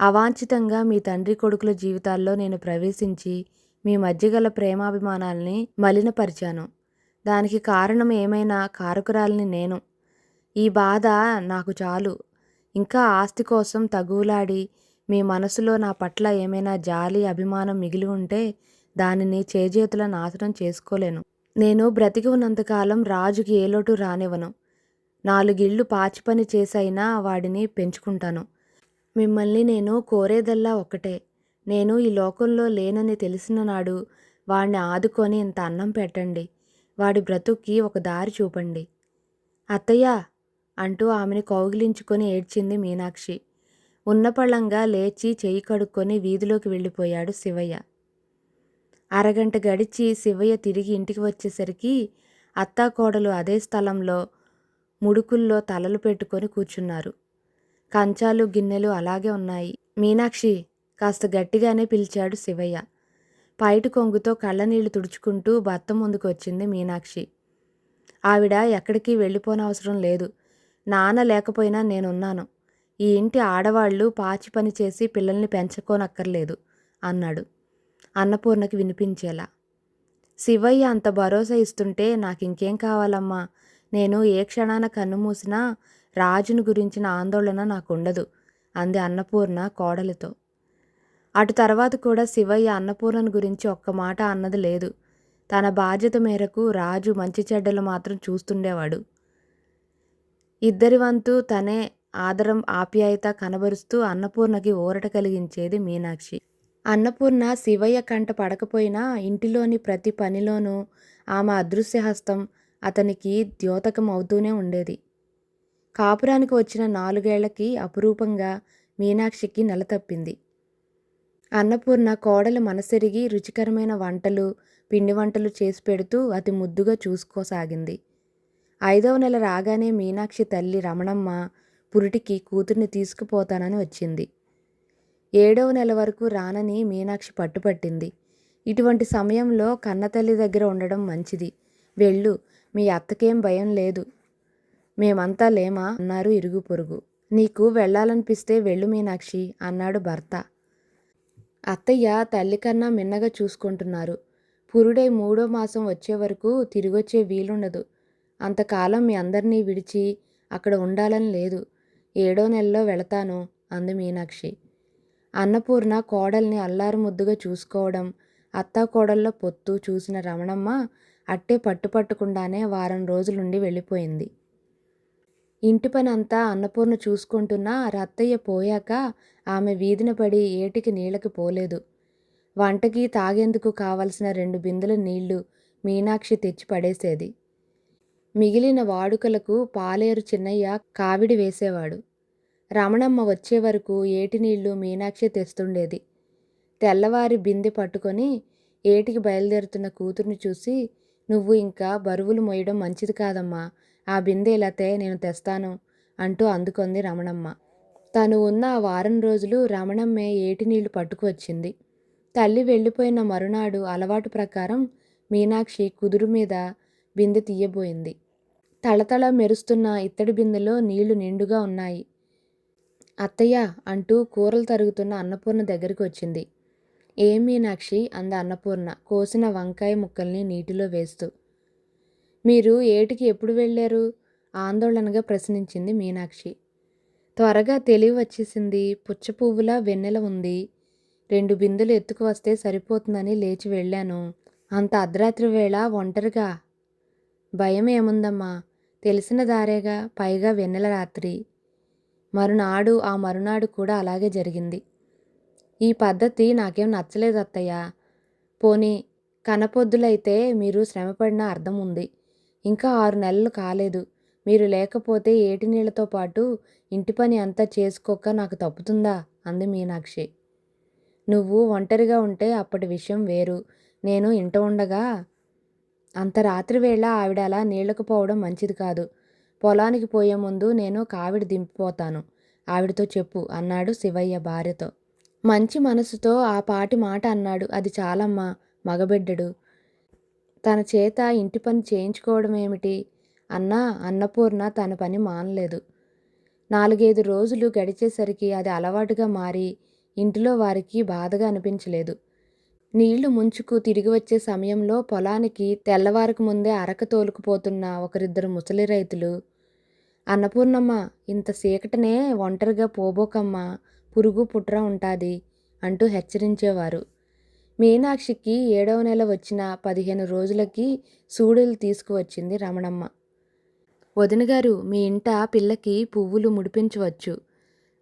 అవాంఛితంగా మీ తండ్రి కొడుకుల జీవితాల్లో నేను ప్రవేశించి మీ మధ్య గల ప్రేమాభిమానాల్ని మలినపరిచాను. దానికి కారణం ఏమైనా కారకురాలిని నేను. ఈ బాధ నాకు చాలు. ఇంకా ఆస్తి కోసం తగువులాడి మీ మనసులో నా పట్ల ఏమైనా జాలి, అభిమానం మిగిలి ఉంటే దానిని చేజేతులా నాశనం చేసుకోలేను. నేను బ్రతికి ఉన్నంతకాలం రాజుకి ఏ లోటు రానివ్వను. 4 ఇళ్ళు పాచిపని చేసైనా వాడిని పెంచుకుంటాను. మిమ్మల్ని నేను కోరేదల్లా ఒక్కటే. నేను ఈ లోకంలో లేనని తెలిసిన నాడు వాడిని ఆదుకొని ఇంత అన్నం పెట్టండి. వాడి బ్రతుక్కి ఒక దారి చూపండి. అత్తయ్యా అంటూ ఆమెని కౌగిలించుకొని ఏడ్చింది మీనాక్షి. ఉన్నపళంగా లేచి చెయ్యి కడుక్కొని వీధిలోకి వెళ్ళిపోయాడు శివయ్య. అరగంట గడిచి శివయ్య తిరిగి ఇంటికి వచ్చేసరికి అత్తాకోడలు అదే స్థలంలో ముడుకుల్లో తలలు పెట్టుకొని కూర్చున్నారు. కంచాలు, గిన్నెలు అలాగే ఉన్నాయి. మీనాక్షి కాస్త గట్టిగానే పిలిచాడు శివయ్య. పైటి కొంగుతో కళ్ళనీళ్లు తుడుచుకుంటూ భర్త ముందుకు వచ్చింది మీనాక్షి. ఆవిడ ఎక్కడికి వెళ్ళిపోనవసరం లేదు. నాన్న లేకపోయినా నేనున్నాను. ఈ ఇంటి ఆడవాళ్లు పాచి పని చేసి పిల్లల్ని పెంచుకోనక్కర్లేదు అన్నాడు అన్నపూర్ణకి వినిపించేలా. శివయ్య అంత భరోసా ఇస్తుంటే నాకింకేం కావాలమ్మా? నేను ఏ క్షణాన కన్నుమూసినా రాజును గురించిన ఆందోళన నాకుండదు అంది అన్నపూర్ణ కోడలితో. అటు తర్వాత కూడా శివయ్య అన్నపూర్ణను గురించి ఒక్క మాట అన్నది లేదు. తన బాధ్యత మేరకు రాజు మంచి చెడ్డలు మాత్రం చూస్తుండేవాడు. ఇద్దరి వంతు తనే ఆదరం, ఆప్యాయత కనబరుస్తూ అన్నపూర్ణకి ఊరట కలిగించేది మీనాక్షి. అన్నపూర్ణ శివయ్య కంట పడకపోయినా ఇంటిలోని ప్రతి పనిలోనూ ఆమె అదృశ్యహస్తం అతనికి ద్యోతకం అవుతూనే ఉండేది. కాపురానికి వచ్చిన 4 ఏళ్లకి అపురూపంగా మీనాక్షికి నెల తప్పింది. అన్నపూర్ణ కోడలు మనసెరిగి రుచికరమైన వంటలు, పిండి వంటలు చేసి పెడుతూ అతి ముద్దుగా చూసుకోసాగింది. 5వ నెల రాగానే మీనాక్షి తల్లి రమణమ్మ పురిటికి కూతుర్ని తీసుకుపోతానని వచ్చింది. 7వ నెల వరకు రానని మీనాక్షి పట్టుపట్టింది. ఇటువంటి సమయంలో కన్నతల్లి దగ్గర ఉండడం మంచిది. వెళ్ళు, మీ అత్తకేం భయం లేదు, మేమంతా లేమా అన్నారు ఇరుగు పొరుగు. నీకు వెళ్ళాలనిపిస్తే వెళ్ళు మీనాక్షి అన్నాడు భర్త. అత్తయ్య తల్లి కన్నా మిన్నగా చూసుకుంటున్నారు. పురుడై 3వ మాసం వచ్చే వరకు తిరిగొచ్చే వీలుండదు. అంతకాలం మీ అందరినీ విడిచి అక్కడ ఉండాలని లేదు. 7వ నెలలో వెళతాను అంది మీనాక్షి. అన్నపూర్ణ కోడల్ని అల్లారు ముద్దుగా చూసుకోవడం, అత్తాకోడళ్ళ పొత్తు చూసిన రమణమ్మ అట్టే పట్టుపట్టకుండానే వారం రోజులుండి వెళ్ళిపోయింది. ఇంటి పని అంతా అన్నపూర్ణ చూసుకుంటున్నా రత్తయ్య పోయాక ఆమె వీధిన పడి ఏటికి నీళ్ళకి పోలేదు. వంటకి తాగేందుకు కావలసిన 2 బిందెల నీళ్లు మీనాక్షి తెచ్చి పడేసేది. మిగిలిన వాడుకలకు పాలేరు చిన్నయ్య కావిడి వేసేవాడు. రమణమ్మ వచ్చే వరకు ఏటి నీళ్లు మీనాక్షి తెస్తుండేది. తెల్లవారి బిందె పట్టుకొని ఏటికి బయలుదేరుతున్న కూతుర్ని చూసి, నువ్వు ఇంకా బరువులు మోయడం మంచిది కాదమ్మా, ఆ బిందె ఇలా నేను తెస్తాను అంటూ అందుకొంది రమణమ్మ. తను ఉన్న ఆ వారం రోజులు రమణమ్మే ఏటి నీళ్లు పట్టుకువచ్చింది. తల్లి వెళ్ళిపోయిన మరునాడు అలవాటు ప్రకారం మీనాక్షి కుదురు మీద బిందె తీయబోయింది. తళతళ మెరుస్తున్న ఇత్తడి బిందెలో నీళ్లు నిండుగా ఉన్నాయి. అత్తయ్య అంటూ కూరలు తరుగుతున్న అన్నపూర్ణ దగ్గరికి వచ్చింది. ఏం మీనాక్షి అంద అన్నపూర్ణ కోసిన వంకాయ ముక్కల్ని నీటిలో వేస్తూ. మీరు ఏటికి ఎప్పుడు వెళ్ళారు ఆందోళనగా ప్రశ్నించింది మీనాక్షి. త్వరగా తెలివి వచ్చేసింది. పుచ్చపువ్వులా వెన్నెల ఉంది. 2 బిందెలు ఎత్తుకు వస్తే సరిపోతుందని లేచి వెళ్ళాను. అంత అర్ధరాత్రి వేళ ఒంటరిగా. భయం ఏముందమ్మా, తెలిసిన దారేగా, పైగా వెన్నెల రాత్రి. ఆ మరునాడు కూడా అలాగే జరిగింది. ఈ పద్ధతి నాకేం నచ్చలేదు అత్తయ్య. పోనీ కనపొద్దులైతే మీరు శ్రమపడిన అర్థం ఉంది. ఇంకా 6 నెలలు కాలేదు. మీరు లేకపోతే ఏటి నీళ్లతో పాటు ఇంటి పని అంతా చేసుకోక నాకు తప్పుతుందా అంది మీనాక్షి. నువ్వు ఒంటరిగా ఉంటే అప్పటి విషయం వేరు. నేను ఇంట ఉండగా. అంత రాత్రి వేళ ఆవిడ అలా నీళ్లకు పోవడం మంచిది కాదు. పొలానికి పోయే ముందు నేను కావిడి దింపిపోతాను, ఆవిడతో చెప్పు అన్నాడు శివయ్య భార్యతో. మంచి మనసుతో ఆ పాటి మాట అన్నాడు. అది చాలమ్మా, మగబిడ్డడు. తన చేత ఇంటి పని చేయించుకోవడం ఏమిటి అన్నా అన్నపూర్ణ తన పని మానలేదు. 4-5 రోజులు గడిచేసరికి అది అలవాటుగా మారి ఇంటిలో వారికి బాధగా అనిపించలేదు. నీళ్లు ముంచుకు తిరిగి వచ్చే సమయంలో పొలానికి తెల్లవారక ముందే అరక తోలుకుపోతున్న ఒకరిద్దరు ముసలి రైతులు, అన్నపూర్ణమ్మ, ఇంత సీకటనే ఒంటరిగా పోబోకమ్మా, పురుగు పుట్ర ఉంటాది అంటూ హెచ్చరించేవారు. మీనాక్షికి 7వ నెల వచ్చిన 15 రోజులకి సూడులు తీసుకువచ్చింది రమణమ్మ. వదినగారు, మీ ఇంట పిల్లకి పువ్వులు ముడిపించవచ్చు.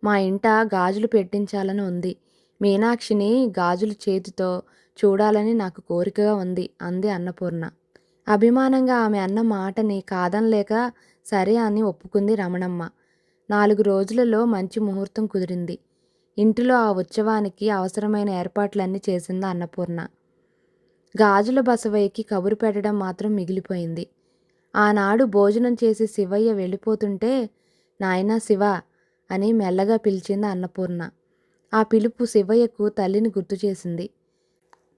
మా ఇంట గాజులు పెట్టించాలని ఉంది. మీనాక్షిని గాజులు చేతితో చూడాలని నాకు కోరికగా ఉంది అంది అన్నపూర్ణ. అభిమానంగా ఆమె అన్న మాటని కాదనలేక సరే అని ఒప్పుకుంది రమణమ్మ. 4 రోజులలో మంచి ముహూర్తం కుదిరింది. ఇంటిలో ఆ ఉత్సవానికి అవసరమైన ఏర్పాట్లన్నీ చేసింది అన్నపూర్ణ. గాజుల బసవయ్యకి కబురు పెట్టడం మాత్రం మిగిలిపోయింది. ఆనాడు భోజనం చేసి శివయ్య వెళ్ళిపోతుంటే, నాయనా శివ అని మెల్లగా పిలిచింది అన్నపూర్ణ. ఆ పిలుపు శివయ్యకు తల్లిని గుర్తు చేసింది.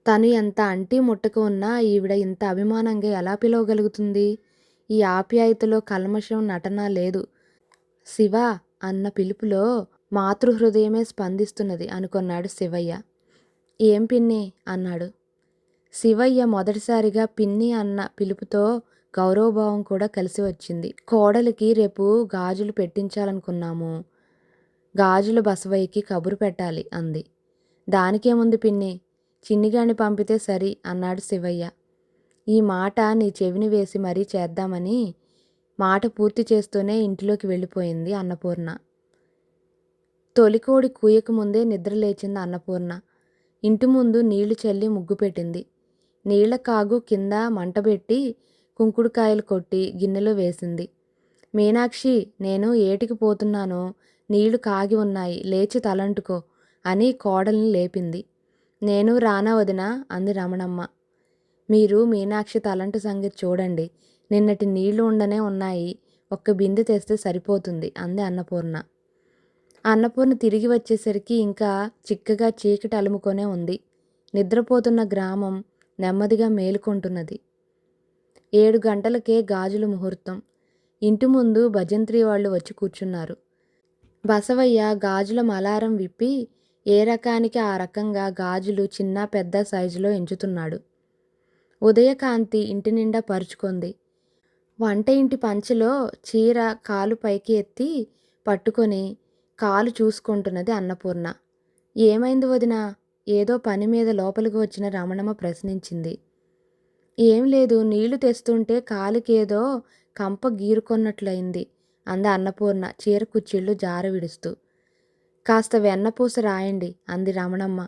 తను ఎంత అంటీ ముట్టక ఉన్నా ఈవిడ ఇంత అభిమానంగా ఎలా పిలవగలుగుతుంది? ఈ ఆప్యాయతలో కల్మషం, నటన లేదు. శివ అన్న పిలుపులో మాతృహృదయమే స్పందిస్తున్నది అనుకున్నాడు శివయ్య. ఏం పిన్ని అన్నాడు. శివయ్య మొదటిసారిగా పిన్ని అన్న పిలుపుతో గౌరవభావం కూడా కలిసి వచ్చింది. కోడలికి రేపు గాజులు పెట్టించాలనుకున్నాము. గాజుల బసవయ్యకి కబురు పెట్టాలి అంది. దానికేముంది పిన్ని, చిన్నిగాని పంపితే సరి అన్నాడు శివయ్య. ఈ మాట నీ చెవిని వేసి మరీ చేద్దామని మాట పూర్తి చేస్తూనే ఇంటిలోకి వెళ్ళిపోయింది అన్నపూర్ణ. తొలికోడి కూయకముందే నిద్ర లేచింది అన్నపూర్ణ. ఇంటి ముందు నీళ్లు చల్లి ముగ్గు పెట్టింది. నీళ్ల కాగు కింద మంటబెట్టి కుంకుడుకాయలు కొట్టి గిన్నెలో వేసింది. మీనాక్షి, నేను ఏటికి పోతున్నానో, నీళ్లు కాగి ఉన్నాయి, లేచి తలంటుకో అని కోడల్ని లేపింది. నేను రానా వదినా అంది రమణమ్మ. మీరు మీనాక్షి తలంటు సంగతి చూడండి, నిన్నటి నీళ్లు ఉండనే ఉన్నాయి, ఒక్క బిందె తెస్తే సరిపోతుంది అంది అన్నపూర్ణ. అన్నపూర్ణ తిరిగి వచ్చేసరికి ఇంకా చిక్కగా చీకటి అలుముకొనే ఉంది. నిద్రపోతున్న గ్రామం నెమ్మదిగా మేలుకొంటున్నది. 7 గంటలకే గాజుల ముహూర్తం. ఇంటి ముందు భజంత్రి వాళ్ళు వచ్చి కూర్చున్నారు. బసవయ్య గాజుల మలారం విప్పి ఏ రకానికి ఆ రకంగా గాజులు చిన్న పెద్ద సైజులో ఎంచుతున్నాడు. ఉదయకాంతి ఇంటి నిండా పరుచుకుంది. వంట ఇంటి పంచెలో చీర కాలు పైకి ఎత్తి పట్టుకొని కాలు చూసుకుంటున్నది అన్నపూర్ణ. ఏమైంది వదినా? ఏదో పని మీద లోపలికి వచ్చిన రమణమ్మ ప్రశ్నించింది. ఏం లేదు, నీళ్లు తెస్తుంటే కాలికేదో కంప గీరుకొన్నట్లయింది అంది అన్నపూర్ణ చీర కుచ్చిళ్ళు జార విడుస్తూ. కాస్త వెన్నపూస రాయండి అంది రమణమ్మ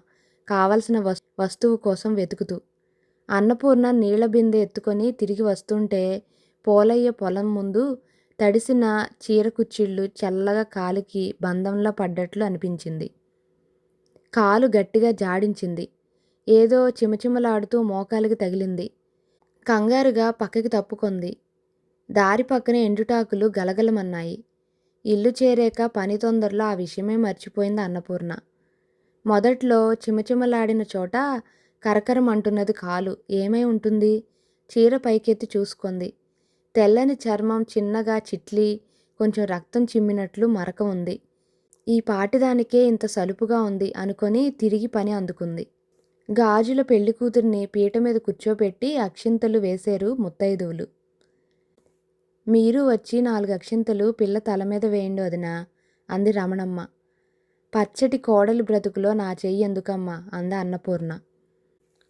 కావలసిన వస్తువు కోసం వెతుకుతూ. అన్నపూర్ణ నీళ్ల బిందె ఎత్తుకొని తిరిగి వస్తుంటే పోలయ్య పొలం ముందు తడిసిన చీర కుచ్చిళ్ళు చల్లగా కాలికి బంధంలా పడ్డట్లు అనిపించింది. కాలు గట్టిగా జాడించింది. ఏదో చిమచిమలాడుతూ మోకాలికి తగిలింది. కంగారుగా పక్కకి తప్పుకొంది. దారి పక్కన ఎండుటాకులు గలగలమన్నాయి. ఇల్లు చేరాక పని తొందరలో ఆ విషయమే మర్చిపోయింది అన్నపూర్ణ. మొదట్లో చిమచిమలాడిన చోట కరకరమంటున్నది కాలు. ఏమై ఉంటుంది? చీర పైకెత్తి చూసుకుంది. తెల్లని చర్మం చిన్నగా చిట్లి కొంచెం రక్తం చిమ్మినట్లు మరక ఉంది. ఈ పాటిదానికే ఇంత సలుపుగా ఉంది అనుకొని తిరిగి పని అందుకుంది. గాజుల పెళ్లికూతురిని పీట మీద కూర్చోపెట్టి అక్షింతలు వేశారు ముత్తైదువులు. మీరు వచ్చి 4 అక్షింతలు పిల్ల తల మీద వేయండి వదినా అంది రమణమ్మ. పచ్చటి కోడలి బ్రతుకులో నా చెయ్యి ఎందుకమ్మా అంది అన్నపూర్ణ.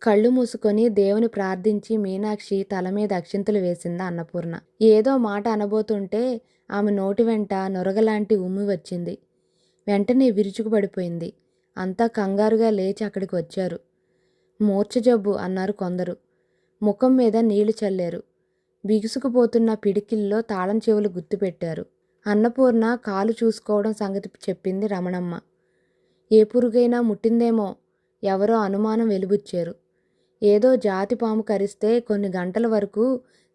కళ్ళు మూసుకొని దేవుని ప్రార్థించి మీనాక్షి తల మీద అక్షింతలు వేసింది అన్నపూర్ణ. ఏదో మాట అనబోతుంటే ఆమె నోటి వెంట నొరగలాంటి ఉమ్మి వచ్చింది. వెంటనే విరుచుకుపడిపోయింది. అంతా కంగారుగా లేచి అక్కడికి వచ్చారు. మూర్ఛ జబ్బు అన్నారు కొందరు. ముఖం మీద నీళ్లు చల్లారు. బిగుసుకుపోతున్న పిడికిల్లో తాళం చెవులు గుర్తుపెట్టారు. అన్నపూర్ణ కాలు చూసుకోవడం సంగతి చెప్పింది రమణమ్మ. ఏ పురుగైనా ముట్టిందేమో ఎవరో అనుమానం వెలుబుచ్చారు. ఏదో జాతి పాము కరిస్తే కొన్ని గంటల వరకు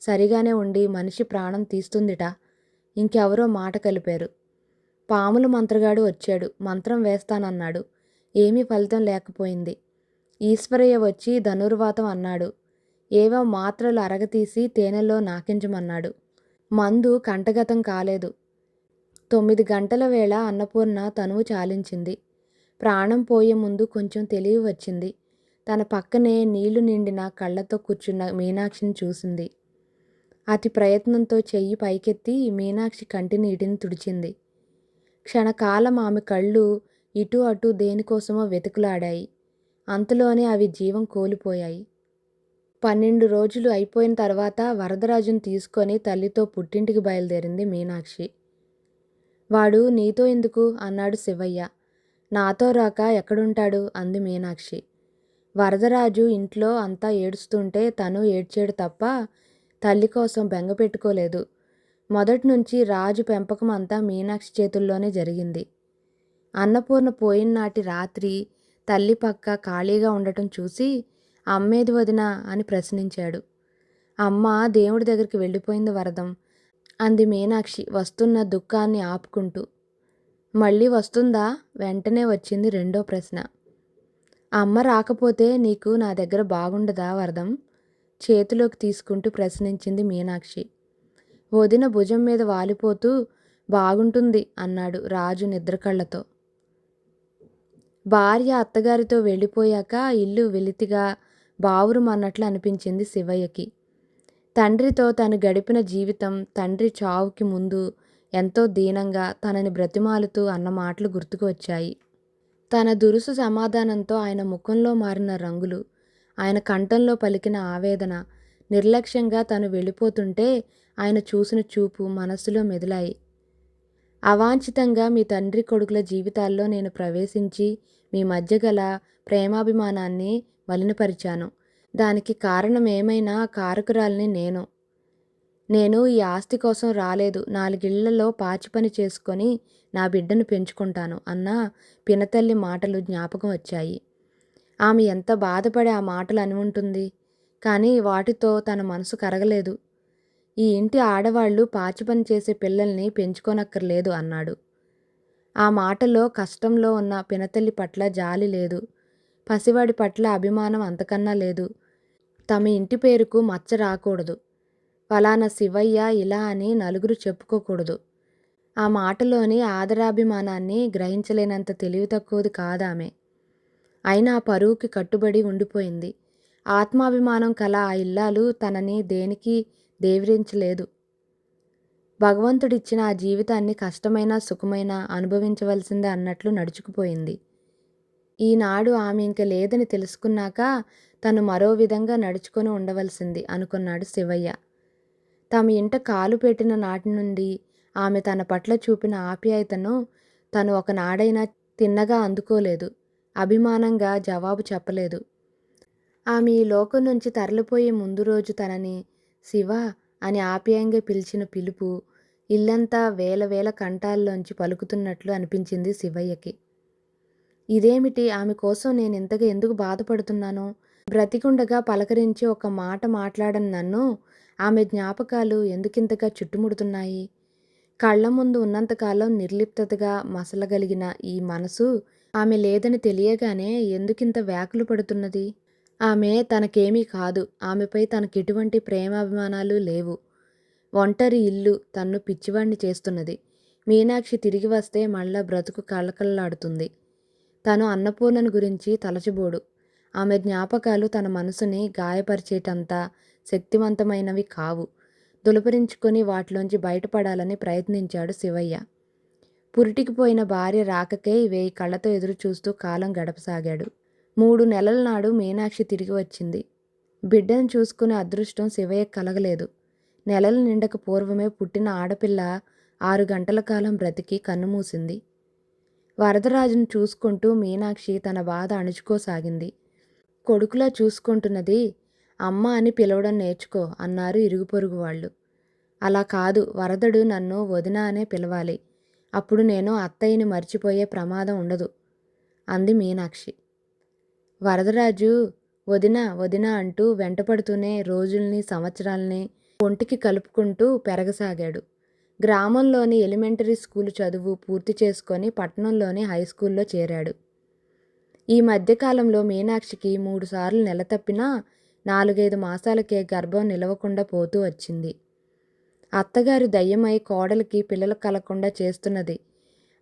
సరిగానే ఉండి మనిషి ప్రాణం తీస్తుందిట. ఇంకెవరో మాట కలిపారు. పాముల మంత్రగాడు వచ్చాడు, మంత్రం వేస్తానన్నాడు. ఏమీ ఫలితం లేకపోయింది. ఈశ్వరయ్య వచ్చి ధనుర్వాతం అన్నాడు. ఏవో మాత్రలు అరగతీసి తేనెలో నాకించమన్నాడు. మందు కంఠగతం కాలేదు. 9 గంటల వేళ అన్నపూర్ణ తనువు చాలించింది. ప్రాణం పోయే ముందు కొంచెం తెలివి వచ్చింది. తన పక్కనే నీళ్లు నిండిన కళ్ళతో కూర్చున్న మీనాక్షిని చూసింది. అతి ప్రయత్నంతో చెయ్యి పైకెత్తి మీనాక్షి కంటి నీటిని తుడిచింది. క్షణకాలం ఆమె కళ్ళు ఇటూ అటూ దేనికోసమో వెతుకులాడాయి. అంతలోనే అవి జీవం కోల్పోయాయి. 12 రోజులు అయిపోయిన తర్వాత వరదరాజును తీసుకొని తల్లితో పుట్టింటికి బయలుదేరింది మీనాక్షి. వాడు నీతో ఎందుకు అన్నాడు శివయ్య. నాతో రాక ఎక్కడుంటాడు అంది మీనాక్షి. వరదరాజు ఇంట్లో అంతా ఏడుస్తుంటే తను ఏడ్చాడు తప్ప తల్లి కోసం బెంగ పెట్టుకోలేదు. మొదట్నుంచి రాజు పెంపకం అంతా మీనాక్షి చేతుల్లోనే జరిగింది. అన్నపూర్ణ పోయినాటి రాత్రి తల్లి పక్క ఖాళీగా ఉండటం చూసి అమ్మేది వదినా అని ప్రశ్నించాడు. అమ్మ దేవుడి దగ్గరికి వెళ్ళిపోయింది వరదం అంది మీనాక్షి వస్తున్న దుఃఖాన్ని ఆపుకుంటూ. మళ్ళీ వస్తుందా? వెంటనే వచ్చింది రెండో ప్రశ్న. అమ్మ రాకపోతే నీకు నా దగ్గర బాగుండదా వరదం? చేతిలోకి తీసుకుంటూ ప్రశ్నించింది మీనాక్షి. వదిన భుజం మీద వాలిపోతూ బాగుంటుంది అన్నాడు రాజు నిద్రకళ్ళతో. భార్య అత్తగారితో వెళ్ళిపోయాక ఇల్లు వెలితిగా బావురుమన్నట్లు అనిపించింది శివయ్యకి. తండ్రితో తను గడిపిన జీవితం, తండ్రి చావుకి ముందు ఎంతో దీనంగా తనని బ్రతిమాలుతూ అన్న మాటలు గుర్తుకు వచ్చాయి. తన దురుసు సమాధానంతో ఆయన ముఖంలో మారిన రంగులు, ఆయన కంఠంలో పలికిన ఆవేదన, నిర్లక్ష్యంగా తను వెళ్ళిపోతుంటే ఆయన చూసిన చూపు మనస్సులో మెదిలాయి. అవాంఛితంగా మీ తండ్రి కొడుకుల జీవితాల్లో నేను ప్రవేశించి మీ మధ్య గల ప్రేమాభిమానాన్ని మలినపరిచాను. దానికి కారణమేమైనా కారకురాల్ని నేను ఈ ఆస్తి కోసం రాలేదు. 4 ఇళ్లలో పాచి పని చేసుకొని నా బిడ్డను పెంచుకుంటాను అన్న పినతల్లి మాటలు జ్ఞాపకం వచ్చాయి. ఆమె ఎంత బాధపడి ఆ మాటలు అని ఉంటుంది. కానీ వాటితో తన మనసు కరగలేదు. ఈ ఇంటి ఆడవాళ్లు పాచి పని చేసే పిల్లల్ని పెంచుకోనక్కర్లేదు అన్నాడు. ఆ మాటలో కష్టంలో ఉన్న పినతల్లి పట్ల జాలి లేదు. పసివాడి పట్ల అభిమానం అంతకన్నా లేదు. తమ ఇంటి పేరుకు మచ్చ రాకూడదు. ఫలానా శివయ్య ఇలా అని నలుగురు చెప్పుకోకూడదు. ఆ మాటలోని ఆదరాభిమానాన్ని గ్రహించలేనంత తెలివి తక్కువది కాదామె. అయినా పరువుకి కట్టుబడి ఉండిపోయింది. ఆత్మాభిమానం కల ఆ ఇల్లాలు తనని దేనికి దేవిరించలేదు. భగవంతుడిచ్చిన ఆ జీవితాన్ని కష్టమైనా సుఖమైనా అనుభవించవలసిందే అన్నట్లు నడుచుకుపోయింది. ఈనాడు ఆమె ఇంక లేదని తెలుసుకున్నాక తను మరో విధంగా నడుచుకొని ఉండవలసింది అనుకున్నాడు శివయ్య. తమ ఇంట కాలు పెట్టిన నాటి నుండి ఆమె తన పట్ల చూపిన ఆప్యాయతను తను ఒకనాడైనా తిన్నగా అందుకోలేదు. అభిమానంగా జవాబు చెప్పలేదు. ఆమె ఈ లోకం నుంచి తరలిపోయే ముందు రోజు తనని శివ అని ఆప్యాయంగా పిలిచిన పిలుపు ఇల్లంతా వేల వేల కంఠాల్లోంచి పలుకుతున్నట్లు అనిపించింది శివయ్యకి. ఇదేమిటి, ఆమె కోసం నేను ఇంతగా ఎందుకు బాధపడుతున్నాను? బ్రతికుండగా పలకరించి ఒక మాట మాట్లాడని నన్ను ఆమె జ్ఞాపకాలు ఎందుకింతగా చుట్టుముడుతున్నాయి? కళ్ల ముందు ఉన్నంతకాలం నిర్లిప్తగా మసలగలిగిన ఈ మనసు ఆమె లేదని తెలియగానే ఎందుకింత వ్యాకులు పడుతున్నది? ఆమె తనకేమీ కాదు. ఆమెపై తనకెటువంటి ప్రేమాభిమానాలు లేవు. ఒంటరి ఇల్లు తన్ను పిచ్చివాణ్ణి చేస్తున్నది. మీనాక్షి తిరిగి వస్తే మళ్ళా బ్రతుకు కళకళలాడుతుంది. తను అన్నపూర్ణను గురించి తలచబోడు. ఆమె జ్ఞాపకాలు తన మనసుని గాయపరిచేటంత శక్తివంతమైనవి కావు. దులపరించుకొని వాటిలోంచి బయటపడాలని ప్రయత్నించాడు శివయ్య. పురిటికి పోయిన భార్య రాకకై 1000 కళ్ళతో ఎదురు చూస్తూ కాలం గడపసాగాడు. 3 నెలల నాడు మీనాక్షి తిరిగి వచ్చింది. బిడ్డను చూసుకునే అదృష్టం శివయ్య కలగలేదు. నెలలు నిండక పూర్వమే పుట్టిన ఆడపిల్ల 6 గంటల కాలం బ్రతికి కన్నుమూసింది. వరదరాజును చూసుకుంటూ మీనాక్షి తన బాధ అణుచుకోసాగింది. కొడుకులా చూసుకుంటున్నది అమ్మ అని పిలవడం నేర్చుకో అన్నారు ఇరుగు పొరుగు వాళ్ళు. అలా కాదు, వరదడు నన్ను వదిన అనే పిలవాలి. అప్పుడు నేను అత్తయ్యని మర్చిపోయే ప్రమాదం ఉండదు అంది మీనాక్షి. వరదరాజు వదిన వదిన అంటూ వెంటపడుతూనే రోజుల్ని సంవత్సరాల్ని ఒంటికి కలుపుకుంటూ పెరగసాగాడు. గ్రామంలోని ఎలిమెంటరీ స్కూలు చదువు పూర్తి చేసుకొని పట్టణంలోని హైస్కూల్లో చేరాడు. ఈ మధ్యకాలంలో మీనాక్షికి 3 సార్లు నెల తప్పినా 4-5 మాసాలకే గర్భం నిలవకుండా పోతూ వచ్చింది. అత్తగారు దయ్యమై కోడలికి పిల్లలు కలగకుండా చేస్తున్నది.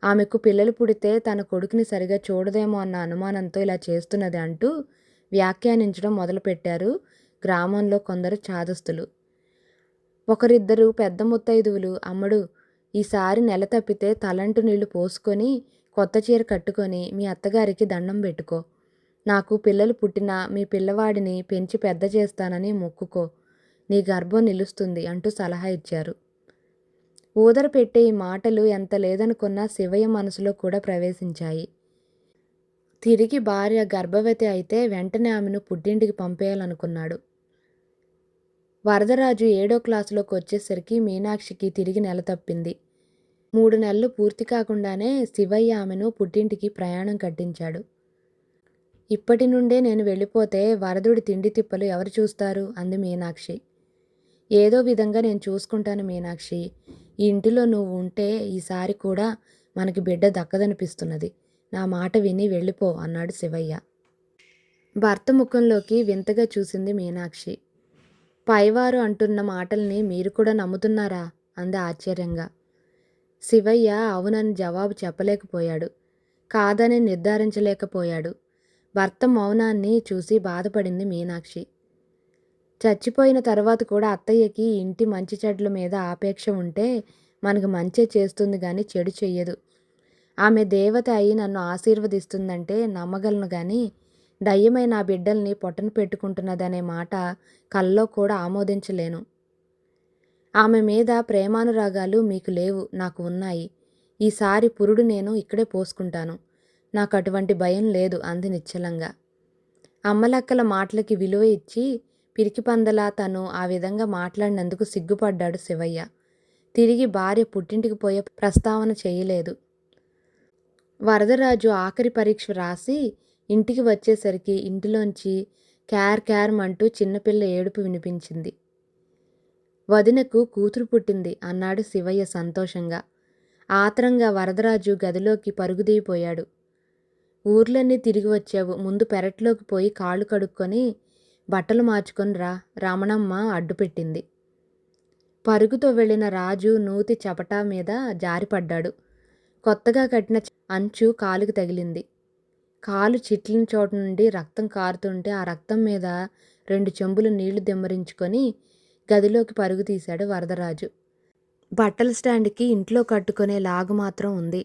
ఆమెకు పిల్లలు పుడితే తన కొడుకుని సరిగా చూడదేమో అన్న అనుమానంతో ఇలా చేస్తున్నది అంటూ వ్యాఖ్యానించడం మొదలుపెట్టారు గ్రామంలో కొందరు చాదస్తులు. ఒకరిద్దరు పెద్ద ముత్తైదువులు, అమ్మడు, ఈసారి నెల తప్పితే తలంటు నీళ్లు పోసుకొని కొత్త చీర కట్టుకొని మీ అత్తగారికి దండం పెట్టుకో. నాకు పిల్లలు పుట్టినా మీ పిల్లవాడిని పెంచి పెద్ద చేస్తానని మొక్కుకో. నీ గర్భం నిలుస్తుంది అంటూ సలహా ఇచ్చారు. ఊదర పెట్టే ఈ మాటలు ఎంత లేదనుకున్నా శివయ్య మనసులో కూడా ప్రవేశించాయి. తిరిగి భార్య గర్భవతి అయితే వెంటనే ఆమెను పుట్టింటికి పంపేయాలనుకున్నాడు. వరదరాజు 7వ క్లాసులోకి వచ్చేసరికి మీనాక్షికి తిరిగి నెల తప్పింది. 3 నెలలు పూర్తి కాకుండానే శివయ్య ఆమెను పుట్టింటికి ప్రయాణం కట్టించాడు. ఇప్పటి నుండే నేను వెళ్ళిపోతే వరదుడి తిండి తిప్పలు ఎవరు చూస్తారు అంది మీనాక్షి. ఏదో విధంగా నేను చూసుకుంటాను మీనాక్షి. ఈ ఇంటిలో నువ్వు ఉంటే ఈసారి కూడా మనకి బిడ్డ దక్కదనిపిస్తున్నది. నా మాట విని వెళ్ళిపో అన్నాడు శివయ్య. భర్త ముఖంలోకి వింతగా చూసింది మీనాక్షి. పైవారు అంటున్న మాటల్ని మీరు కూడా నమ్ముతున్నారా అంది ఆశ్చర్యంగా. శివయ్య అవునని జవాబు చెప్పలేకపోయాడు. కాదని నిర్ధారించలేకపోయాడు. భర్త మౌనాన్ని చూసి బాధపడింది మీనాక్షి. చచ్చిపోయిన తర్వాత కూడా అత్తయ్యకి ఇంటి మంచి చెడ్ల మీద ఆపేక్ష ఉంటే మనకు మంచే చేస్తుంది కానీ చెడు చెయ్యదు. ఆమె దేవత అయి నన్ను ఆశీర్వదిస్తుందంటే నమ్మగలను కానీ దయ్యమై నా బిడ్డల్ని పొట్టన పెట్టుకుంటున్నదనే మాట కల్లో కూడా ఆమోదించలేను. ఆమె మీద ప్రేమానురాగాలు మీకు లేవు, నాకు ఉన్నాయి. ఈసారి పురుడు నేను ఇక్కడే పోసుకుంటాను. నాకు అటువంటి భయం లేదు అంది నిశ్చలంగా. అమ్మలక్కల మాటలకి విలువ ఇచ్చి పిరికిపందలా తను ఆ విధంగా మాట్లాడినందుకు సిగ్గుపడ్డాడు శివయ్య. తిరిగి భార్య పుట్టింటికి పోయే ప్రస్తావన చేయలేదు. వరదరాజు ఆఖరి పరీక్ష రాసి ఇంటికి వచ్చేసరికి ఇంటిలోంచి క్యార్ క్యార్మంటూ చిన్నపిల్ల ఏడుపు వినిపించింది. వదినకు కూతురు పుట్టింది అన్నాడు శివయ్య సంతోషంగా. ఆత్రంగా వరదరాజు గదిలోకి పరుగుదీయిపోయాడు. ఊర్లన్నీ తిరిగి వచ్చావు, ముందు పెరట్లోకి పోయి కాళ్ళు కడుక్కొని బట్టలు మార్చుకొని రా, రమణమ్మ అడ్డుపెట్టింది. పరుగుతో వెళ్ళిన రాజు నూతి చపటా మీద జారిపడ్డాడు. కొత్తగా కట్టిన అంచు కాలుకి తగిలింది. కాలు చిట్లిన చోటు నుండి రక్తం కారుతుంటే ఆ రక్తం మీద 2 చెంబులు నీళ్లు దిమ్మరించుకొని గదిలోకి పరుగు తీశాడు వరదరాజు. బట్టల స్టాండ్కి ఇంట్లో కట్టుకునే లాగు మాత్రం ఉంది.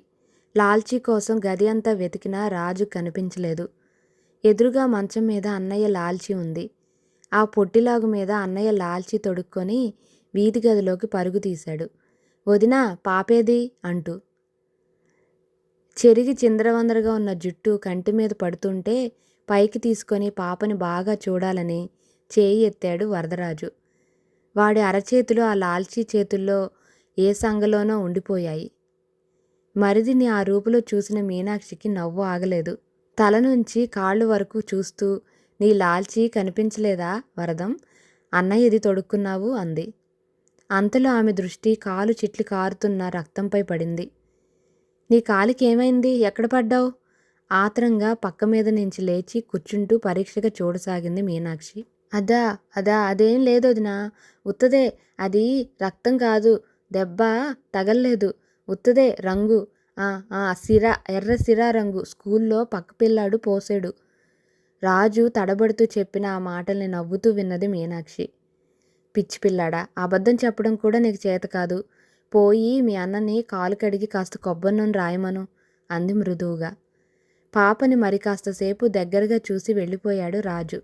లాల్చీ కోసం గది అంతా వెతికినా రాజు కనిపించలేదు. ఎదురుగా మంచం మీద అన్నయ్య లాల్చీ ఉంది. ఆ పొట్టిలాగు మీద అన్నయ్య లాల్చీ తొడుక్కొని వీధి గదిలోకి పరుగు తీశాడు. వదినా, పాపేది అంటూ. చెరిగి చిందరవందరగా ఉన్న జుట్టు కంటి మీద పడుతుంటే పైకి తీసుకొని పాపని బాగా చూడాలని చేయి ఎత్తాడు వరదరాజు. వాడి అరచేతులు ఆ లాల్చీ చేతుల్లో ఏ సంగలోనో ఉండిపోయాయి. మరిదిని ఆ రూపులో చూసిన మీనాక్షికి నవ్వు ఆగలేదు. తల నుంచి కాళ్ళు వరకు చూస్తూ, నీ లాల్చీ కనిపించలేదా వరదం, అన్నయ్యది తొడుక్కున్నావు అంది. అంతలో ఆమె దృష్టి కాలు చిట్లి కారుతున్న రక్తంపై పడింది. నీ కాలికి ఏమైంది, ఎక్కడ పడ్డావు? ఆత్రంగా పక్క మీద నుంచి లేచి కూర్చుంటూ పరీక్షగా చూడసాగింది మీనాక్షి. అదా అదా అదేం లేదొదినా, ఉత్తదే, అది రక్తం కాదు, దెబ్బ తగల్లేదు, ఉత్తదే, రంగు సిరా, ఎర్ర సిరా రంగు, స్కూల్లో పక్క పిల్లాడు పోసాడు. రాజు తడబడుతూ చెప్పిన ఆ మాటల్ని నవ్వుతూ విన్నది మీనాక్షి. పిచ్చి పిల్లాడా, అబద్ధం చెప్పడం కూడా నీకు చేత కాదు. పోయి మీ అన్నని కాలు కడిగి కాస్త కొబ్బరి నూనె రాయమను అంది మృదువుగా. పాపని మరి కాస్తసేపు దగ్గరగా చూసి వెళ్ళిపోయాడు రాజు.